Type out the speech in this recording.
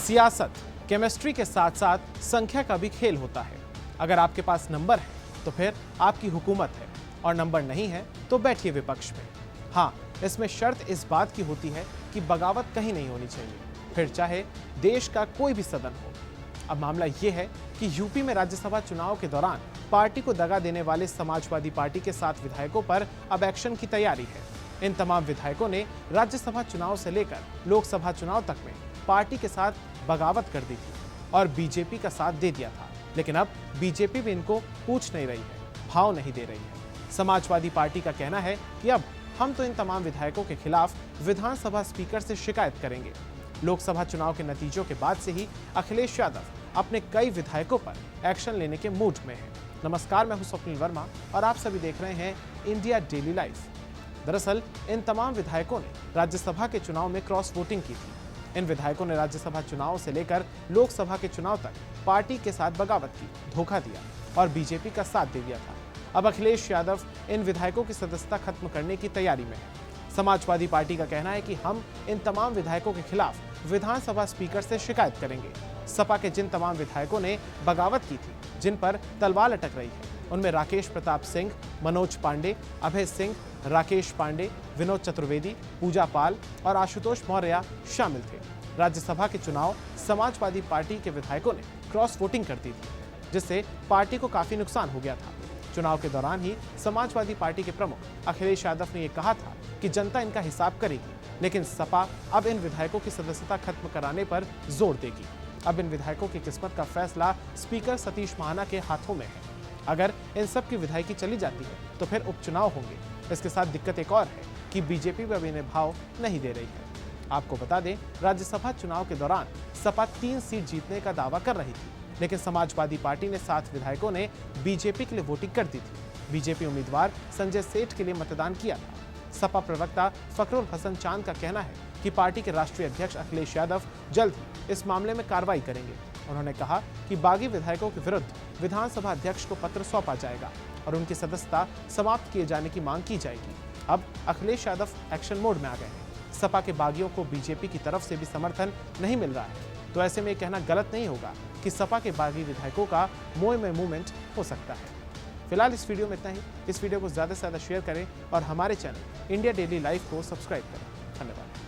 सियासत केमिस्ट्री के साथ साथ संख्या का भी खेल होता है। अगर आपके पास नंबर है तो फिर आपकी हुकूमत है, और नंबर नहीं है तो बैठिए विपक्ष में। हाँ, इसमें शर्त इस बात की होती है कि बगावत कहीं नहीं होनी चाहिए, फिर चाहे देश का कोई भी सदन हो। अब मामला ये है कि यूपी में राज्यसभा चुनाव के दौरान पार्टी को दगा देने वाले समाजवादी पार्टी के 7 विधायकों पर अब एक्शन की तैयारी है। इन तमाम विधायकों ने राज्यसभा चुनाव से लेकर लोकसभा चुनाव तक में पार्टी के साथ बगावत कर दी थी और बीजेपी का साथ दे दिया था, लेकिन अब बीजेपी भी इनको पूछ नहीं रही है, भाव नहीं दे रही है। समाजवादी पार्टी का कहना है कि अब हम तो इन तमाम विधायकों के खिलाफ विधानसभा स्पीकर से शिकायत करेंगे। लोकसभा चुनाव के नतीजों के बाद से ही अखिलेश यादव अपने कई विधायकों पर एक्शन लेने के मूड में हैं। नमस्कार, मैं हूं स्वप्निल वर्मा और आप सभी देख रहे हैं इंडिया डेली लाइफ। दरअसल इन तमाम विधायकों ने राज्यसभा के चुनाव में क्रॉस वोटिंग की थी। इन विधायकों ने राज्यसभा चुनाव से लेकर लोकसभा के चुनाव तक पार्टी के साथ बगावत की, धोखा दिया और बीजेपी का साथ दे दिया था। अब अखिलेश यादव इन विधायकों की सदस्यता खत्म करने की तैयारी में है। समाजवादी पार्टी का कहना है कि हम इन तमाम विधायकों के खिलाफ विधानसभा स्पीकर से शिकायत करेंगे। सपा के जिन तमाम विधायकों ने बगावत की थी, जिन पर तलवार लटक रही है, उनमें राकेश प्रताप सिंह, मनोज पांडे, अभय सिंह, राकेश पांडे, विनोद चतुर्वेदी, पूजा पाल और आशुतोष मौर्य शामिल थे। राज्यसभा के चुनाव समाजवादी पार्टी के विधायकों ने क्रॉस वोटिंग कर दी थी, जिससे पार्टी को काफी नुकसान हो गया था। चुनाव के दौरान ही समाजवादी पार्टी के प्रमुख अखिलेश यादव ने यह कहा था कि जनता इनका हिसाब करेगी, लेकिन सपा अब इन विधायकों की सदस्यता खत्म कराने पर जोर देगी। अब इन विधायकों की किस्मत का फैसला स्पीकर सतीश महाना के हाथों में है। अगर इन सब की विधायकी चली जाती है तो फिर उपचुनाव होंगे। इसके साथ दिक्कत एक और है कि बीजेपी भी अब इन्हें भाव नहीं दे रही है। आपको बता दें, राज्यसभा चुनाव के दौरान सपा 3 सीट जीतने का दावा कर रही थी, लेकिन समाजवादी पार्टी ने 7 विधायकों ने बीजेपी के लिए वोटिंग कर दी थी। बीजेपी उम्मीदवार संजय सेठ के लिए मतदान किया था। सपा प्रवक्ता फखरुल हसन चांद का कहना है कि पार्टी के राष्ट्रीय अध्यक्ष अखिलेश यादव जल्द ही इस मामले में कार्रवाई करेंगे। उन्होंने कहा कि बागी विधायकों के विरुद्ध विधानसभा अध्यक्ष को पत्र सौंपा जाएगा और उनकी सदस्यता समाप्त किए जाने की मांग की जाएगी। अब अखिलेश यादव एक्शन मोड में आ गए हैं। सपा के बागियों को बीजेपी की तरफ से भी समर्थन नहीं मिल रहा है, तो ऐसे में कहना गलत नहीं होगा कि सपा के बागी विधायकों का मोह में मूवमेंट हो सकता है। फिलहाल इस वीडियो में इतना ही। इस वीडियो को ज्यादा से ज्यादा शेयर करें और हमारे चैनल इंडिया डेली लाइफ को सब्सक्राइब करें। धन्यवाद।